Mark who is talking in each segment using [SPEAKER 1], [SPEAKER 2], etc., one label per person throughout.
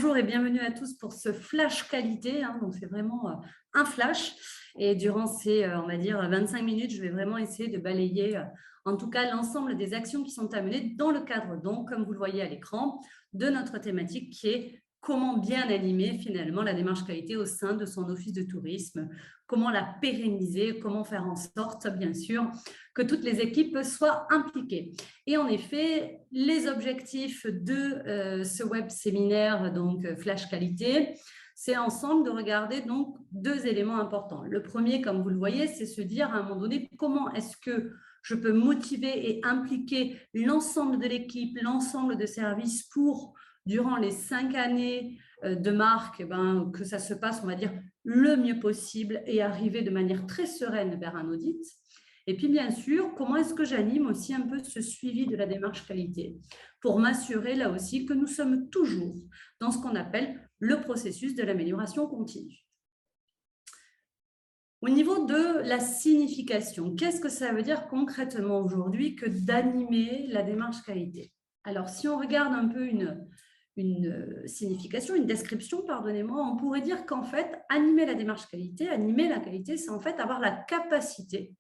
[SPEAKER 1] bonjour et bienvenue à tous pour ce flash qualité. Donc, c'est vraiment un flash. Et durant ces, on va dire, 25 minutes, je vais vraiment essayer de balayer, en tout cas, l'ensemble des actions qui sont à mener dans le cadre, donc, comme vous le voyez à l'écran, de notre thématique qui est comment bien animer finalement la démarche qualité au sein de son office de tourisme, comment la pérenniser, comment faire en sorte, bien sûr, que toutes les équipes soient impliquées. Et en effet, les objectifs de ce web séminaire, donc Flash Qualité, c'est ensemble de regarder donc deux éléments importants. Le premier, comme vous le voyez, c'est se dire à un moment donné comment est-ce que je peux motiver et impliquer l'ensemble de l'équipe, l'ensemble de services pour, durant les 5 années de marque, que ça se passe, on va dire, le mieux possible et arriver de manière très sereine vers un audit. Et puis, bien sûr, comment est-ce que j'anime aussi un peu ce suivi de la démarche qualité pour m'assurer là aussi que nous sommes toujours dans ce qu'on appelle le processus de l'amélioration continue. Au niveau de la signification, qu'est-ce que ça veut dire concrètement aujourd'hui que d'animer la démarche qualité? Alors, si on regarde un peu une signification, une description, pardonnez-moi, on pourrait dire qu'en fait, animer la démarche qualité, animer la qualité, c'est en fait avoir la capacité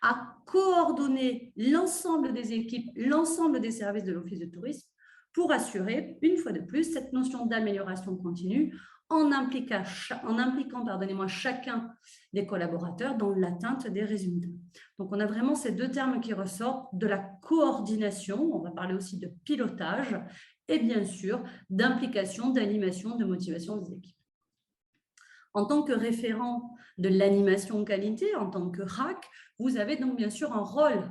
[SPEAKER 1] à coordonner l'ensemble des équipes, l'ensemble des services de l'Office de tourisme pour assurer, une fois de plus, cette notion d'amélioration continue en impliquant chacun des collaborateurs dans l'atteinte des résultats. Donc, on a vraiment ces deux termes qui ressortent de la coordination, on va parler aussi de pilotage et bien sûr d'implication, d'animation, de motivation des équipes. En tant que référent de l'animation qualité, en tant que RAC, vous avez donc bien sûr un rôle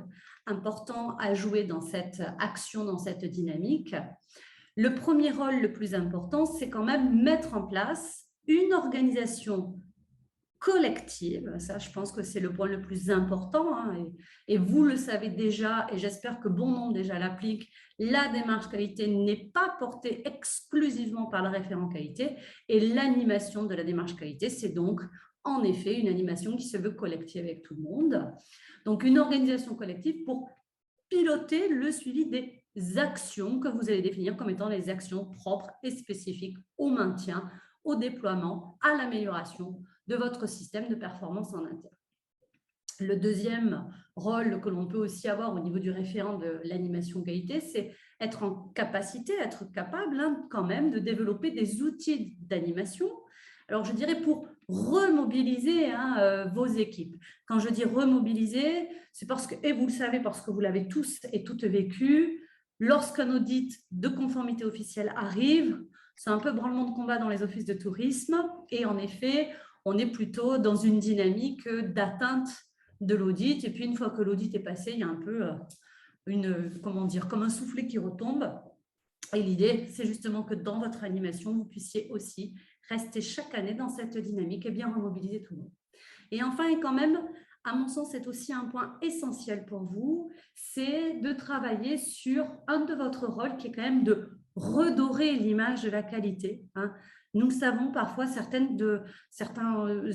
[SPEAKER 1] important à jouer dans cette action, dans cette dynamique. Le premier rôle le plus important, c'est quand même mettre en place une organisation collective. Ça, je pense que c'est le point le plus important. Et vous le savez déjà, et j'espère que bon nombre déjà l'appliquent, la démarche qualité n'est pas portée exclusivement par le référent qualité. Et l'animation de la démarche qualité, c'est donc en effet une animation qui se veut collective avec tout le monde. Donc, une organisation collective pour piloter le suivi des actions que vous allez définir comme étant les actions propres et spécifiques au maintien, au déploiement, à l'amélioration de votre système de performance en interne. Le deuxième rôle que l'on peut aussi avoir au niveau du référent de l'animation qualité, c'est être en capacité, être capable quand même de développer des outils d'animation. Alors, je dirais pour remobiliser vos équipes. Quand je dis remobiliser, c'est parce que, et vous le savez, parce que vous l'avez tous et toutes vécu, lorsqu'un audit de conformité officielle arrive, c'est un peu branlement de combat dans les offices de tourisme. Et en effet, on est plutôt dans une dynamique d'atteinte de l'audit. Et puis, une fois que l'audit est passé, il y a un peu comme un soufflet qui retombe. Et l'idée, c'est justement que dans votre animation, vous puissiez aussi rester chaque année dans cette dynamique et bien remobiliser tout le monde. Et enfin, et quand même, à mon sens, c'est aussi un point essentiel pour vous, c'est de travailler sur un de votre rôle qui est quand même de redorer l'image de la qualité. Nous savons parfois certaines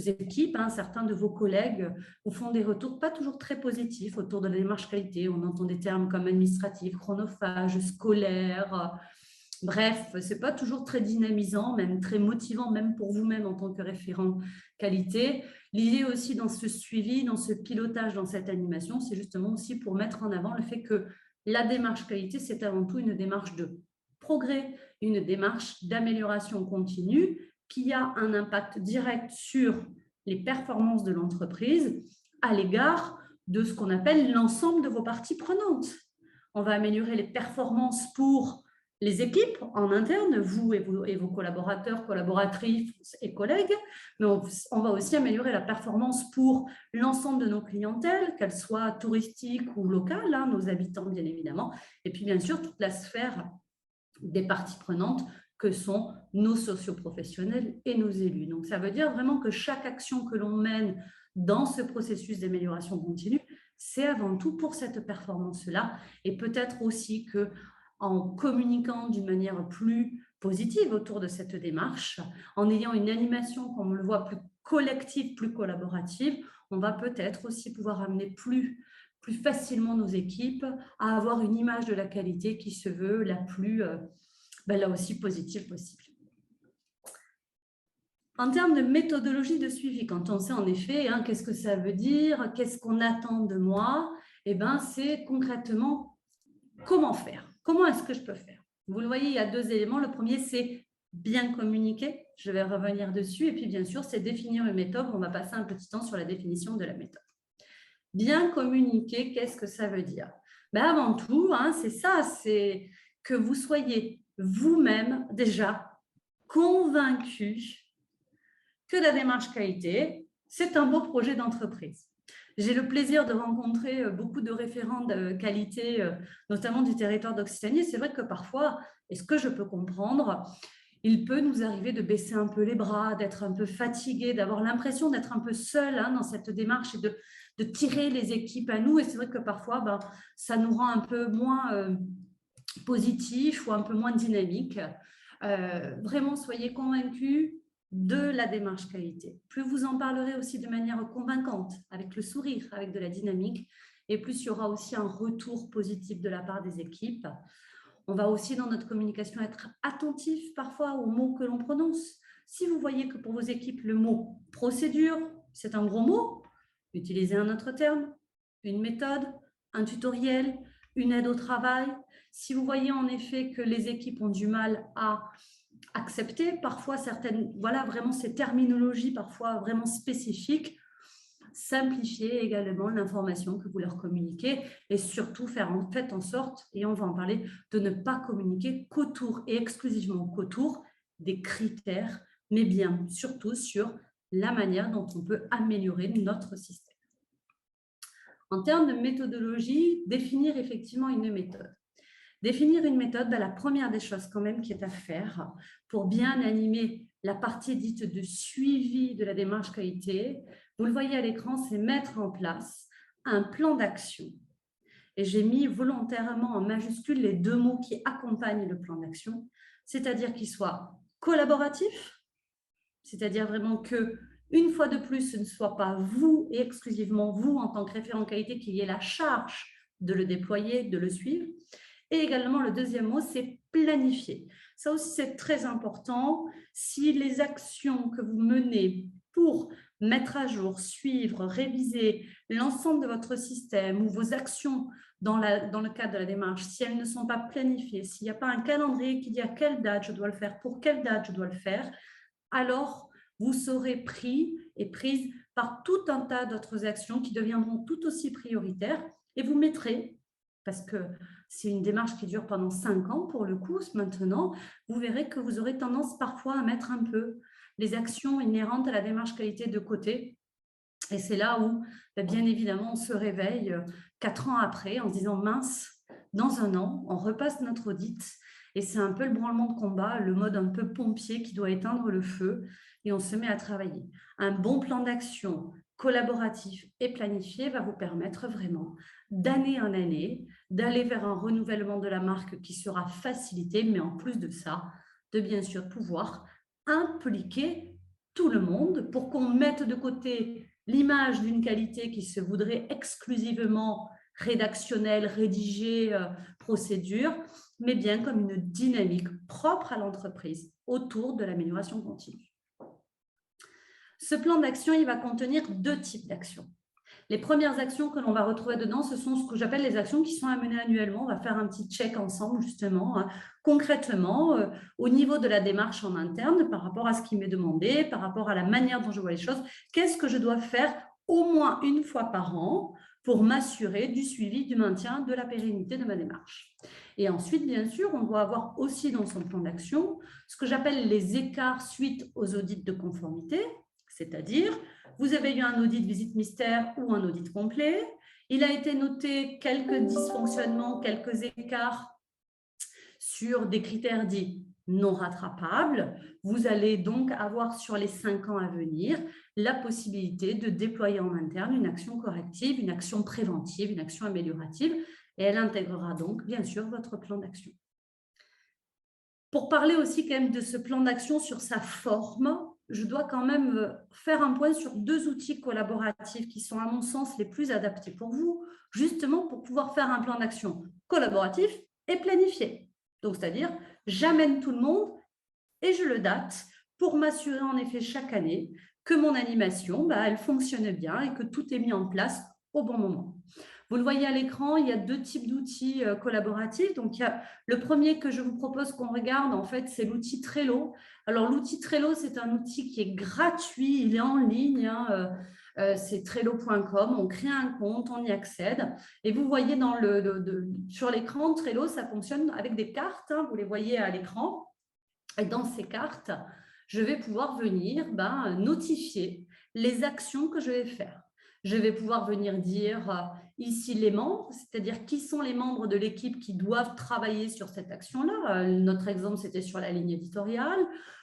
[SPEAKER 1] équipes, certains de vos collègues vous font des retours pas toujours très positifs autour de la démarche qualité. On entend des termes comme administratif, chronophage, scolaire. Bref, ce n'est pas toujours très dynamisant, même très motivant, même pour vous-même en tant que référent qualité. L'idée aussi dans ce suivi, dans ce pilotage, dans cette animation, c'est justement aussi pour mettre en avant le fait que la démarche qualité, c'est avant tout une démarche de progrès, une démarche d'amélioration continue qui a un impact direct sur les performances de l'entreprise à l'égard de ce qu'on appelle l'ensemble de vos parties prenantes. On va améliorer les performances pour les équipes en interne, vous et vos collaborateurs, collaboratrices et collègues, mais on va aussi améliorer la performance pour l'ensemble de nos clientèles, qu'elles soient touristiques ou locales, nos habitants bien évidemment, et puis bien sûr toute la sphère des parties prenantes que sont nos socioprofessionnels et nos élus. Donc ça veut dire vraiment que chaque action que l'on mène dans ce processus d'amélioration continue, c'est avant tout pour cette performance-là, et peut-être aussi que en communiquant d'une manière plus positive autour de cette démarche, en ayant une animation, comme on le voit, plus collective, plus collaborative, on va peut-être aussi pouvoir amener plus facilement nos équipes à avoir une image de la qualité qui se veut la plus, là aussi, positive possible. En termes de méthodologie de suivi, quand on sait en effet qu'est-ce que ça veut dire, qu'est-ce qu'on attend de moi, eh ben, c'est concrètement comment faire, comment est-ce que je peux faire. Vous le voyez, il y a deux éléments. Le premier, c'est bien communiquer. Je vais revenir dessus. Et puis, bien sûr, c'est définir une méthode. On va passer un petit temps sur la définition de la méthode. Bien communiquer, qu'est-ce que ça veut dire? Ben, avant tout, c'est ça, c'est que vous soyez vous-même déjà convaincu que la démarche qualité, c'est un beau projet d'entreprise. J'ai le plaisir de rencontrer beaucoup de référents de qualité, notamment du territoire d'Occitanie. C'est vrai que parfois, et ce que je peux comprendre, il peut nous arriver de baisser un peu les bras, d'être un peu fatigué, d'avoir l'impression d'être un peu seul dans cette démarche et de tirer les équipes à nous. Et c'est vrai que parfois, ça nous rend un peu moins positif ou un peu moins dynamique. Vraiment, soyez convaincus de la démarche qualité. Plus vous en parlerez aussi de manière convaincante, avec le sourire, avec de la dynamique, et plus il y aura aussi un retour positif de la part des équipes. On va aussi dans notre communication être attentif parfois aux mots que l'on prononce. Si vous voyez que pour vos équipes, le mot procédure, c'est un gros mot, utilisez un autre terme, une méthode, un tutoriel, une aide au travail. Si vous voyez en effet que les équipes ont du mal à accepter parfois certaines, voilà, vraiment ces terminologies parfois vraiment spécifiques, simplifier également l'information que vous leur communiquez et surtout faites en sorte, et on va en parler, de ne pas communiquer qu'autour et exclusivement qu'autour des critères, mais bien surtout sur la manière dont on peut améliorer notre système. En termes de méthodologie, définir effectivement une méthode. Définir une méthode, la première des choses quand même qui est à faire pour bien animer la partie dite de suivi de la démarche qualité, vous le voyez à l'écran, c'est mettre en place un plan d'action. Et j'ai mis volontairement en majuscule les deux mots qui accompagnent le plan d'action, c'est-à-dire qu'il soit collaboratif, c'est-à-dire vraiment que, une fois de plus, ce ne soit pas vous et exclusivement vous en tant que référent qualité qui ayez la charge de le déployer, de le suivre. Et également, le deuxième mot, c'est planifier. Ça aussi, c'est très important. Si les actions que vous menez pour mettre à jour, suivre, réviser l'ensemble de votre système ou vos actions dans le cadre de la démarche, si elles ne sont pas planifiées, s'il n'y a pas un calendrier qui dit à quelle date je dois le faire, pour quelle date je dois le faire, alors vous serez pris et prise par tout un tas d'autres actions qui deviendront tout aussi prioritaires et vous mettrez, parce que c'est une démarche qui dure pendant 5 ans pour le coup, maintenant, vous verrez que vous aurez tendance parfois à mettre un peu les actions inhérentes à la démarche qualité de côté. Et c'est là où, bien évidemment, on se réveille 4 ans après en se disant « mince, dans 1 an, on repasse notre audit ». Et c'est un peu le branlement de combat, le mode un peu pompier qui doit éteindre le feu et on se met à travailler. Un bon plan d'action collaboratif et planifié va vous permettre vraiment d'année en année d'aller vers un renouvellement de la marque qui sera facilité, mais en plus de ça, de bien sûr pouvoir impliquer tout le monde pour qu'on mette de côté l'image d'une qualité qui se voudrait exclusivement rédactionnelle, rédigée, procédure, mais bien comme une dynamique propre à l'entreprise autour de l'amélioration continue. Ce plan d'action, il va contenir 2 types d'actions. Les premières actions que l'on va retrouver dedans, ce sont ce que j'appelle les actions qui sont à mener annuellement. On va faire un petit check ensemble, justement, concrètement, au niveau de la démarche en interne, par rapport à ce qui m'est demandé, par rapport à la manière dont je vois les choses. Qu'est-ce que je dois faire au moins 1 fois par an pour m'assurer du suivi, du maintien, de la pérennité de ma démarche. Et ensuite, bien sûr, on doit avoir aussi dans son plan d'action ce que j'appelle les écarts suite aux audits de conformité, c'est-à-dire, vous avez eu un audit visite mystère ou un audit complet, il a été noté quelques dysfonctionnements, quelques écarts sur des critères dits non rattrapables. Vous allez donc avoir sur les 5 ans à venir la possibilité de déployer en interne une action corrective, une action préventive, une action améliorative, et elle intégrera donc bien sûr votre plan d'action. Pour parler aussi quand même de ce plan d'action sur sa forme, je dois quand même faire un point sur 2 outils collaboratifs qui sont à mon sens les plus adaptés pour vous, justement pour pouvoir faire un plan d'action collaboratif et planifié. Donc, c'est-à-dire, j'amène tout le monde et je le date pour m'assurer en effet chaque année que mon animation, elle fonctionne bien et que tout est mis en place au bon moment. Vous le voyez à l'écran, il y a deux types d'outils collaboratifs. Donc, il y a le premier que je vous propose qu'on regarde, en fait, c'est l'outil Trello. Alors, l'outil Trello, c'est un outil qui est gratuit, il est en ligne, hein, c'est trello.com, on crée un compte, on y accède. Et vous voyez sur l'écran, Trello, ça fonctionne avec des cartes, hein, vous les voyez à l'écran. Et dans ces cartes, je vais pouvoir venir notifier les actions que je vais faire. Je vais pouvoir venir dire ici les membres, c'est-à-dire qui sont les membres de l'équipe qui doivent travailler sur cette action-là. Notre exemple, c'était sur la ligne éditoriale.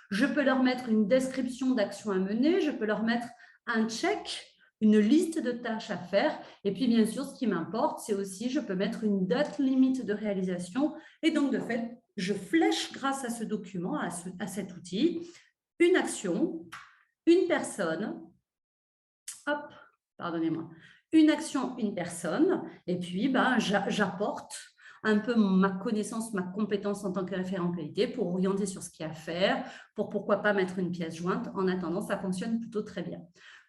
[SPEAKER 1] Je peux leur mettre une description d'action à mener, je peux leur mettre un check, une liste de tâches à faire. Et puis, bien sûr, ce qui m'importe, c'est aussi, je peux mettre une date limite de réalisation. Et donc, de fait, je flèche grâce à ce document, à cet outil, une action, une personne, hop, pardonnez-moi, une action, une personne, et puis j'apporte un peu ma connaissance, ma compétence en tant que référent qualité pour orienter sur ce qu'il y a à faire, pour pourquoi pas mettre une pièce jointe. En attendant, ça fonctionne plutôt très bien.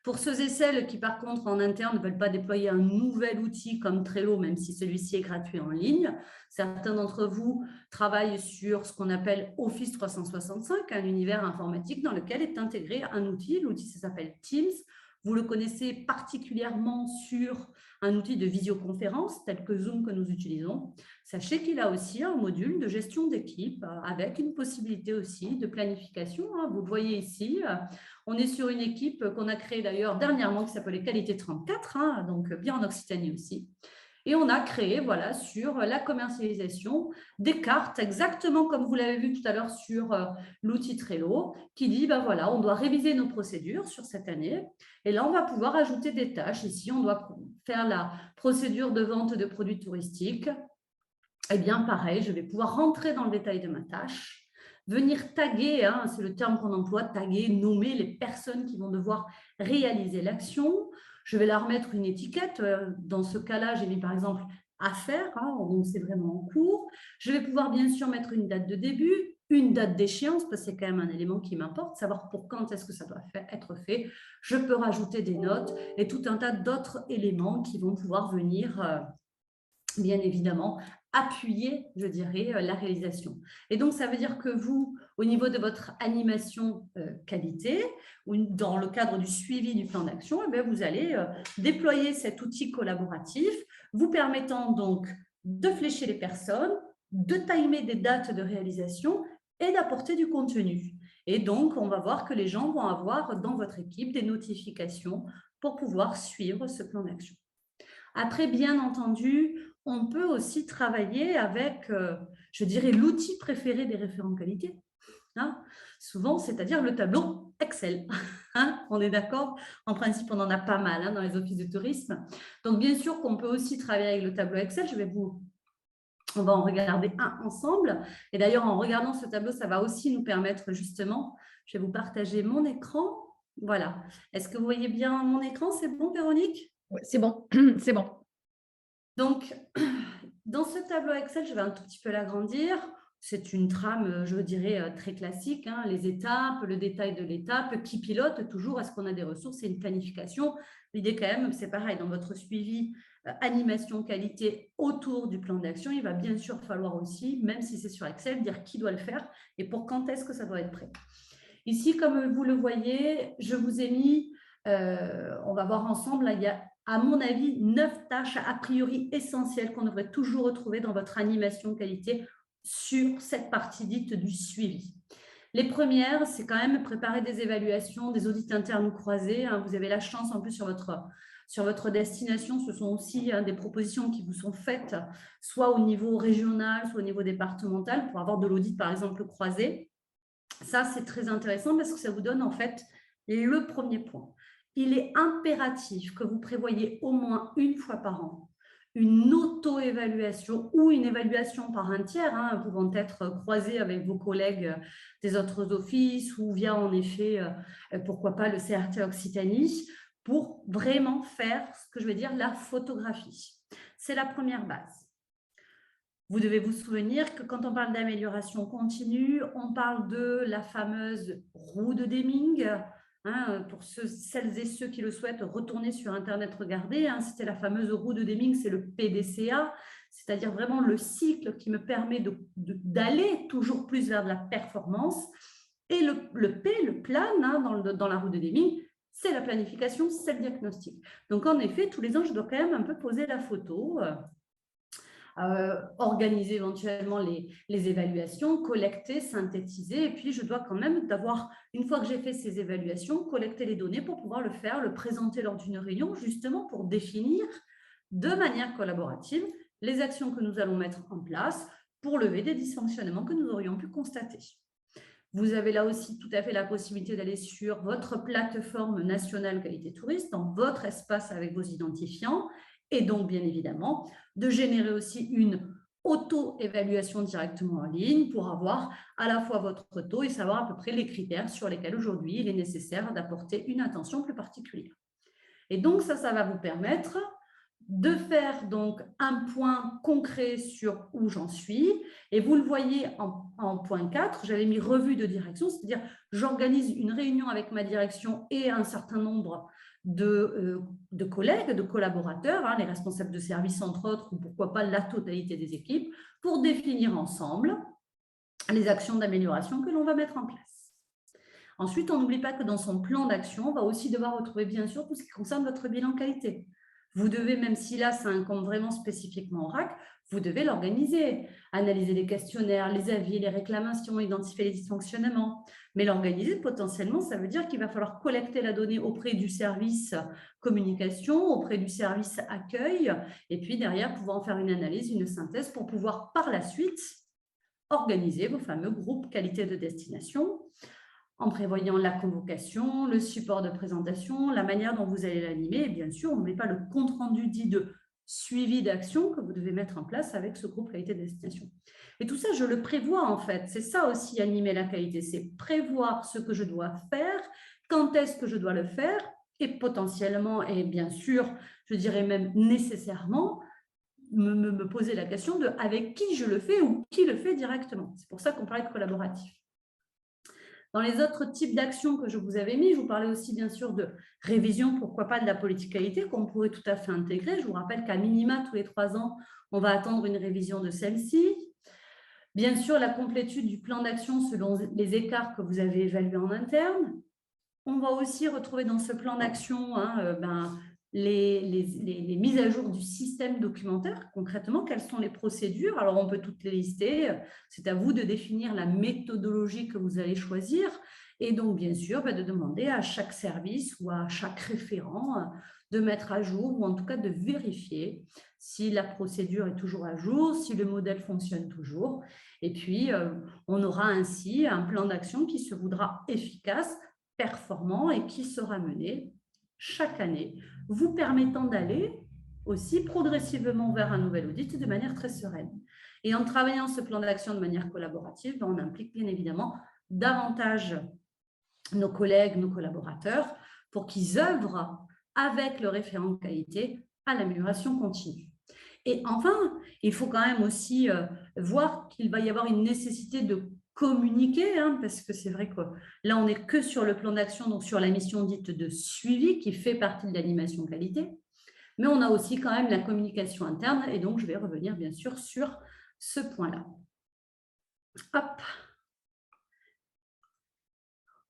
[SPEAKER 1] Pour ceux et celles qui, par contre, en interne, ne veulent pas déployer un nouvel outil comme Trello, même si celui-ci est gratuit en ligne, certains d'entre vous travaillent sur ce qu'on appelle Office 365, un univers informatique dans lequel est intégré un outil. L'outil s'appelle Teams. Vous le connaissez particulièrement sur un outil de visioconférence tel que Zoom que nous utilisons. Sachez qu'il a aussi un module de gestion d'équipe avec une possibilité aussi de planification. Vous le voyez ici, on est sur une équipe qu'on a créée d'ailleurs dernièrement qui s'appelait Qualité 34, donc bien en Occitanie aussi. Et on a créé sur la commercialisation des cartes, exactement comme vous l'avez vu tout à l'heure sur l'outil Trello, qui dit, on doit réviser nos procédures sur cette année. Et là, on va pouvoir ajouter des tâches. Ici, on doit faire la procédure de vente de produits touristiques. Eh bien, pareil, je vais pouvoir rentrer dans le détail de ma tâche, venir taguer, c'est le terme qu'on emploie, taguer, nommer les personnes qui vont devoir réaliser l'action. Je vais leur mettre une étiquette. Dans ce cas-là, j'ai mis par exemple à faire, donc c'est vraiment en cours. Je vais pouvoir bien sûr mettre une date de début, une date d'échéance, parce que c'est quand même un élément qui m'importe, savoir pour quand est-ce que ça doit être fait. Je peux rajouter des notes et tout un tas d'autres éléments qui vont pouvoir venir, bien évidemment, appuyer, je dirais, la réalisation. Et donc, ça veut dire que vous, au niveau de votre animation qualité, ou dans le cadre du suivi du plan d'action, vous allez déployer cet outil collaboratif, vous permettant donc de flécher les personnes, de timer des dates de réalisation et d'apporter du contenu. Et donc, on va voir que les gens vont avoir dans votre équipe des notifications pour pouvoir suivre ce plan d'action. Après, bien entendu, on peut aussi travailler avec, je dirais, l'outil préféré des référents qualité. Souvent, c'est-à-dire le tableau Excel. On est d'accord? En principe, on en a pas mal dans les offices de tourisme. Donc, bien sûr qu'on peut aussi travailler avec le tableau Excel. On va en regarder un ensemble. Et d'ailleurs, en regardant ce tableau, ça va aussi nous permettre justement, je vais vous partager mon écran. Voilà. Est-ce que vous voyez bien mon écran? C'est bon, Véronique?
[SPEAKER 2] Ouais, c'est bon, c'est bon.
[SPEAKER 1] Donc, dans ce tableau Excel, je vais un tout petit peu l'agrandir. C'est une trame, je dirais, très classique, les étapes, le détail de l'étape, qui pilote toujours, est-ce qu'on a des ressources et une planification. L'idée quand même, c'est pareil, dans votre suivi animation qualité autour du plan d'action, il va bien sûr falloir aussi, même si c'est sur Excel, dire qui doit le faire et pour quand est-ce que ça doit être prêt. Ici, comme vous le voyez, je vous ai mis, on va voir ensemble, là, il y a à mon avis 9 tâches a priori essentielles qu'on devrait toujours retrouver dans votre animation qualité sur cette partie dite du suivi. Les premières, c'est quand même préparer des évaluations, des audits internes ou croisés. Vous avez la chance en plus sur votre destination, ce sont aussi des propositions qui vous sont faites, soit au niveau régional, soit au niveau départemental, pour avoir de l'audit par exemple croisé. Ça, c'est très intéressant parce que ça vous donne en fait le premier point. Il est impératif que vous prévoyiez au moins une fois par an une auto-évaluation ou une évaluation par un tiers, pouvant être croisée avec vos collègues des autres offices ou via en effet, pourquoi pas, le CRT Occitanie, pour vraiment faire ce que je vais dire la photographie. C'est la première base. Vous devez vous souvenir que quand on parle d'amélioration continue, on parle de la fameuse roue de Deming. Hein, pour celles et ceux qui le souhaitent, retourner sur Internet, regarder. Hein, c'était la fameuse roue de Deming, c'est le PDCA, c'est-à-dire vraiment le cycle qui me permet d'aller toujours plus vers de la performance. Et le P, le plan, hein, dans la roue de Deming, c'est la planification, c'est le diagnostic. Donc, en effet, tous les ans, je dois quand même un peu poser la photo, organiser éventuellement les évaluations, collecter, synthétiser, et puis je dois quand même d'avoir, une fois que j'ai fait ces évaluations, collecter les données pour pouvoir le faire, le présenter lors d'une réunion, justement pour définir de manière collaborative les actions que nous allons mettre en place pour lever des dysfonctionnements que nous aurions pu constater. Vous avez là aussi tout à fait la possibilité d'aller sur votre plateforme nationale qualité touriste, dans votre espace avec vos identifiants, et donc, bien évidemment, de générer aussi une auto-évaluation directement en ligne pour avoir à la fois votre taux et savoir à peu près les critères sur lesquels aujourd'hui il est nécessaire d'apporter une attention plus particulière. Et donc, ça va vous permettre de faire donc un point concret sur où j'en suis. Et vous le voyez en point 4, j'avais mis revue de direction, c'est-à-dire j'organise une réunion avec ma direction et un certain nombre de collègues, de collaborateurs, hein, les responsables de service entre autres, ou pourquoi pas la totalité des équipes, pour définir ensemble les actions d'amélioration que l'on va mettre en place. Ensuite, on n'oublie pas que dans son plan d'action, on va aussi devoir retrouver bien sûr tout ce qui concerne votre bilan qualité. Vous devez, même si là, ça incombe vraiment spécifiquement au RAC, vous devez l'organiser, analyser les questionnaires, les avis, les réclamations, identifier les dysfonctionnements. Mais l'organiser, potentiellement, ça veut dire qu'il va falloir collecter la donnée auprès du service communication, auprès du service accueil, et puis derrière, pouvoir en faire une analyse, une synthèse pour pouvoir par la suite organiser vos fameux groupes qualité de destination, en prévoyant la convocation, le support de présentation, la manière dont vous allez l'animer, et bien sûr, on ne met pas le compte-rendu dit de suivi d'action que vous devez mettre en place avec ce groupe qualité de destination. Et tout ça, je le prévois en fait. C'est ça aussi, animer la qualité, c'est prévoir ce que je dois faire, quand est-ce que je dois le faire, et potentiellement, et bien sûr, je dirais même nécessairement, me poser la question de avec qui je le fais ou qui le fait directement. C'est pour ça qu'on parlait de collaboratif. Dans les autres types d'actions que je vous avais mis, je vous parlais aussi bien sûr de révision, pourquoi pas de la politique qualité, qu'on pourrait tout à fait intégrer. Je vous rappelle qu'à minima, tous les 3 ans, on va attendre une révision de celle-ci. Bien sûr, la complétude du plan d'action selon les écarts que vous avez évalués en interne. On va aussi retrouver dans ce plan d'action les mises à jour du système documentaire. Concrètement, quelles sont les procédures? Alors, on peut toutes les lister. C'est à vous de définir la méthodologie que vous allez choisir. Et donc, bien sûr, de demander à chaque service ou à chaque référent de mettre à jour ou en tout cas de vérifier si la procédure est toujours à jour, si le modèle fonctionne toujours. Et puis, on aura ainsi un plan d'action qui se voudra efficace, performant et qui sera mené chaque année, vous permettant d'aller aussi progressivement vers un nouvel audit de manière très sereine. Et en travaillant ce plan d'action de manière collaborative, on implique bien évidemment davantage nos collègues, nos collaborateurs, pour qu'ils œuvrent avec le référent de qualité à l'amélioration continue. Et enfin, il faut quand même aussi voir qu'il va y avoir une nécessité de communiquer, hein, parce que c'est vrai que là, on n'est que sur le plan d'action, donc sur la mission dite de suivi qui fait partie de l'animation qualité, mais on a aussi quand même la communication interne, et donc je vais revenir bien sûr sur ce point-là. Hop.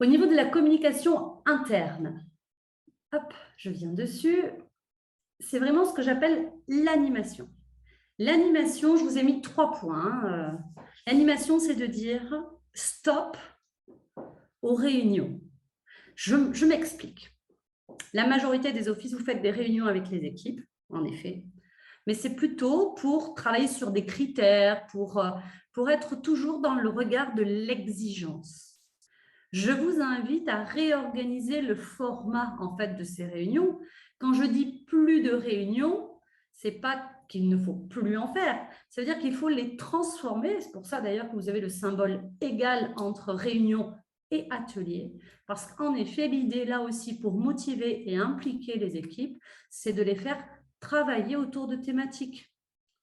[SPEAKER 1] Au niveau de la communication interne, hop, je viens dessus, c'est vraiment ce que j'appelle l'animation. L'animation, je vous ai mis 3 points. L'animation, c'est de dire stop aux réunions. Je m'explique. La majorité des offices, vous faites des réunions avec les équipes, en effet, mais c'est plutôt pour travailler sur des critères, pour être toujours dans le regard de l'exigence. Je vous invite à réorganiser le format en fait de ces réunions. Quand je dis plus de réunions, c'est pas qu'il ne faut plus en faire. Ça veut dire qu'il faut les transformer. C'est pour ça d'ailleurs que vous avez le symbole égal entre réunion et atelier. Parce qu'en effet, l'idée là aussi pour motiver et impliquer les équipes, c'est de les faire travailler autour de thématiques.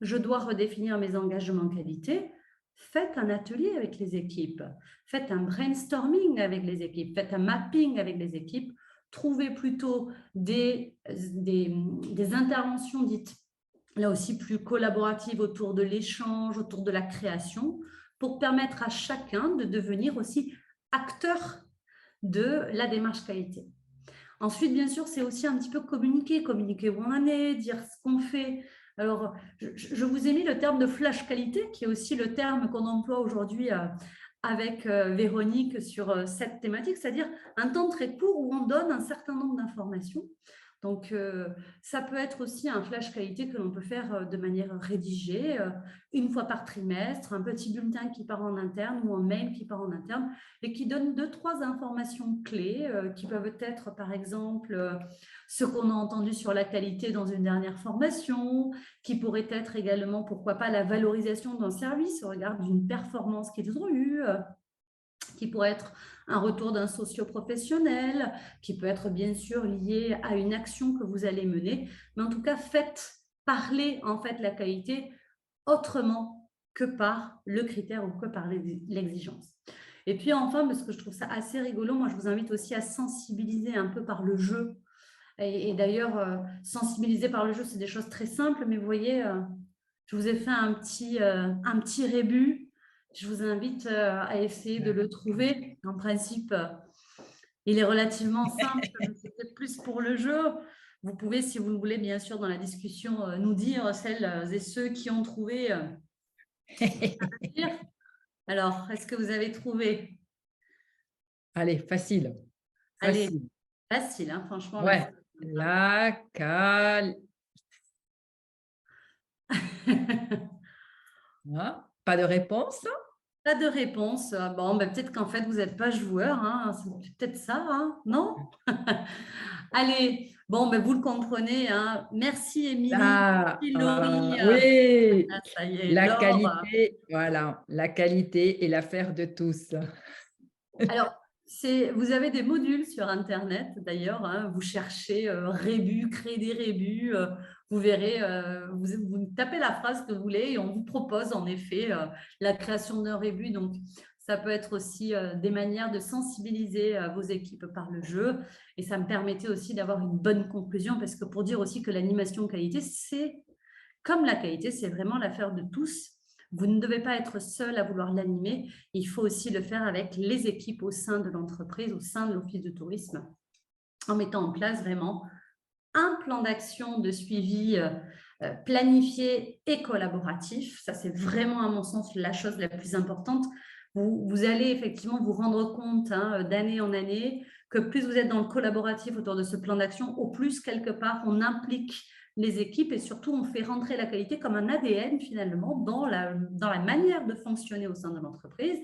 [SPEAKER 1] je dois redéfinir mes engagements qualité. Faites un atelier avec les équipes, faites un brainstorming avec les équipes, faites un mapping avec les équipes, trouvez plutôt des interventions dites là aussi plus collaboratives autour de l'échange, autour de la création, pour permettre à chacun de devenir aussi acteur de la démarche qualité. Ensuite, bien sûr, c'est aussi un petit peu communiquer où on en est, dire ce qu'on fait. Alors, je vous ai mis le terme de flash qualité, qui est aussi le terme qu'on emploie aujourd'hui avec Véronique sur cette thématique, c'est-à-dire un temps très court où on donne un certain nombre d'informations. Donc, ça peut être aussi un flash qualité que l'on peut faire de manière rédigée, une fois par trimestre, un petit bulletin qui part en interne ou un mail qui part en interne et qui donne 2-3 informations clés qui peuvent être, par exemple, ce qu'on a entendu sur la qualité dans une dernière formation, qui pourrait être également, pourquoi pas, la valorisation d'un service au regard d'une performance qu'ils ont eue, qui pourrait être un retour d'un socio-professionnel, qui peut être bien sûr lié à une action que vous allez mener. Mais en tout cas, faites parler en fait la qualité autrement que par le critère ou que par l'exigence. Et puis enfin, parce que je trouve ça assez rigolo, moi je vous invite aussi à sensibiliser un peu par le jeu. Et d'ailleurs, sensibiliser par le jeu, c'est des choses très simples, mais vous voyez, je vous ai fait un petit rébut. Je vous invite à essayer de le trouver. En principe, il est relativement simple, mais c'est peut-être plus pour le jeu. Vous pouvez, si vous le voulez, bien sûr, dans la discussion, nous dire celles et ceux qui ont trouvé. Alors, est-ce que vous avez trouvé?
[SPEAKER 2] Allez, facile.
[SPEAKER 1] Allez,
[SPEAKER 2] Facile.
[SPEAKER 1] facile, hein, franchement.
[SPEAKER 2] Ouais. Hein, pas de réponse?
[SPEAKER 1] Pas de réponse. Bon, ben, peut-être qu'en fait, vous n'êtes pas joueur. Hein. C'est peut-être ça, hein, non? Allez, bon, ben, vous le comprenez. Hein. Merci, Émilie. Merci, Laurie.
[SPEAKER 2] Oui,
[SPEAKER 1] Ah, ça y est,
[SPEAKER 2] la
[SPEAKER 1] Laure.
[SPEAKER 2] qualité, voilà, la qualité est l'affaire de tous.
[SPEAKER 1] Alors, vous avez des modules sur Internet, d'ailleurs. Hein. Vous cherchez rébus, créer des rébus. Vous verrez, vous tapez la phrase que vous voulez et on vous propose en effet la création d'un rébut. Donc, ça peut être aussi des manières de sensibiliser vos équipes par le jeu. Et ça me permettait aussi d'avoir une bonne conclusion parce que pour dire aussi que l'animation qualité, c'est comme la qualité, c'est vraiment l'affaire de tous. Vous ne devez pas être seul à vouloir l'animer. Il faut aussi le faire avec les équipes au sein de l'entreprise, au sein de l'office de tourisme, en mettant en place vraiment un plan d'action de suivi planifié et collaboratif. Ça, c'est vraiment, à mon sens, la chose la plus importante. Vous allez effectivement vous rendre compte d'année en année que plus vous êtes dans le collaboratif autour de ce plan d'action, au plus, quelque part, on implique les équipes et surtout, on fait rentrer la qualité comme un ADN, finalement, dans la manière de fonctionner au sein de l'entreprise.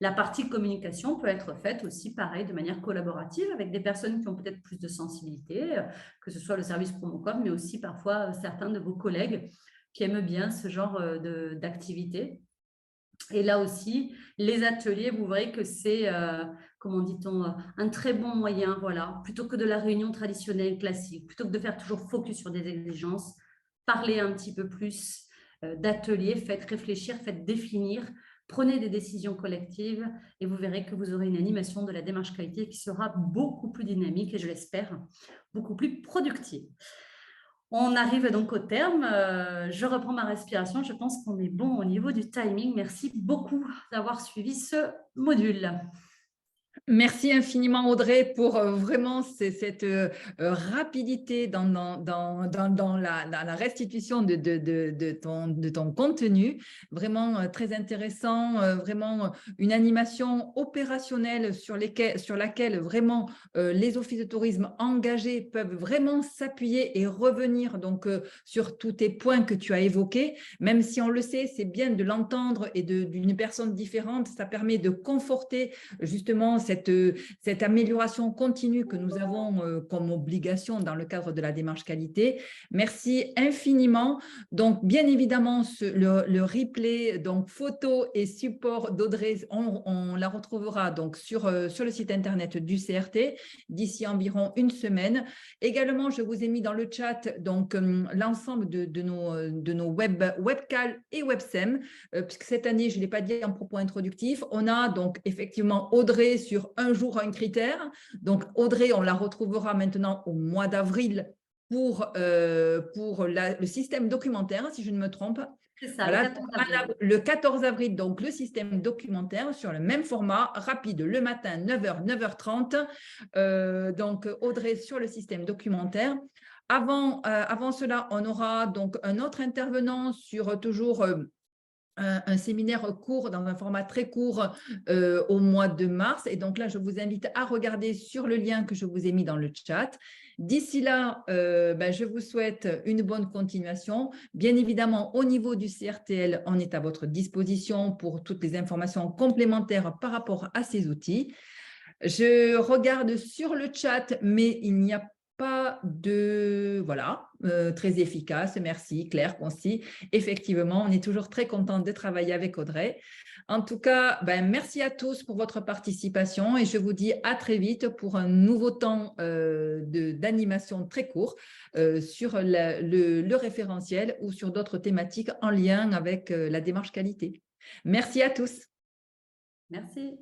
[SPEAKER 1] La partie communication peut être faite aussi, pareil, de manière collaborative avec des personnes qui ont peut-être plus de sensibilité, que ce soit le service Promocom, mais aussi parfois certains de vos collègues qui aiment bien ce genre d'activité. Et là aussi, les ateliers, vous verrez que c'est, comment dit-on, un très bon moyen, voilà, plutôt que de la réunion traditionnelle classique, plutôt que de faire toujours focus sur des exigences, parler un petit peu plus d'ateliers, faites réfléchir, faites définir, prenez des décisions collectives et vous verrez que vous aurez une animation de la démarche qualité qui sera beaucoup plus dynamique et je l'espère, beaucoup plus productive. On arrive donc au terme. Je reprends ma respiration. Je pense qu'on est bon au niveau du timing. Merci beaucoup d'avoir suivi ce module.
[SPEAKER 2] Merci infiniment Audrey pour vraiment cette rapidité dans la restitution de ton contenu. Vraiment très intéressant, vraiment une animation opérationnelle sur laquelle vraiment les offices de tourisme engagés peuvent vraiment s'appuyer et revenir donc sur tous tes points que tu as évoqués. Même si on le sait, c'est bien de l'entendre et d'une personne différente. Ça permet de conforter justement cette cette amélioration continue que nous avons comme obligation dans le cadre de la démarche qualité. Merci infiniment. Donc, bien évidemment, le replay, donc photo et support d'Audrey, on la retrouvera donc sur le site internet du CRT d'ici environ une semaine. Également, je vous ai mis dans le chat donc l'ensemble de nos webcals et websem, puisque cette année, je ne l'ai pas dit en propos introductif, on a donc effectivement Audrey sur un jour, un critère. Donc, Audrey, on la retrouvera maintenant au mois d'avril pour le système documentaire, si je ne me trompe.
[SPEAKER 1] C'est ça,
[SPEAKER 2] voilà,
[SPEAKER 1] le 14 avril.
[SPEAKER 2] Le 14 avril, donc le système documentaire sur le même format, rapide, le matin, 9h, 9h30. Donc, Audrey sur le système documentaire. Avant cela, on aura donc un autre intervenant sur toujours un séminaire court, dans un format très court au mois de mars. Et donc là, je vous invite à regarder sur le lien que je vous ai mis dans le chat. D'ici là, je vous souhaite une bonne continuation. Bien évidemment, au niveau du CRTL, on est à votre disposition pour toutes les informations complémentaires par rapport à ces outils. Je regarde sur le chat, mais il n'y a pas de… Voilà, très efficace, merci, clair, concis. Effectivement, on est toujours très content de travailler avec Audrey. En tout cas, merci à tous pour votre participation et je vous dis à très vite pour un nouveau temps d'animation très court sur le référentiel ou sur d'autres thématiques en lien avec la démarche qualité. Merci à tous.
[SPEAKER 1] Merci.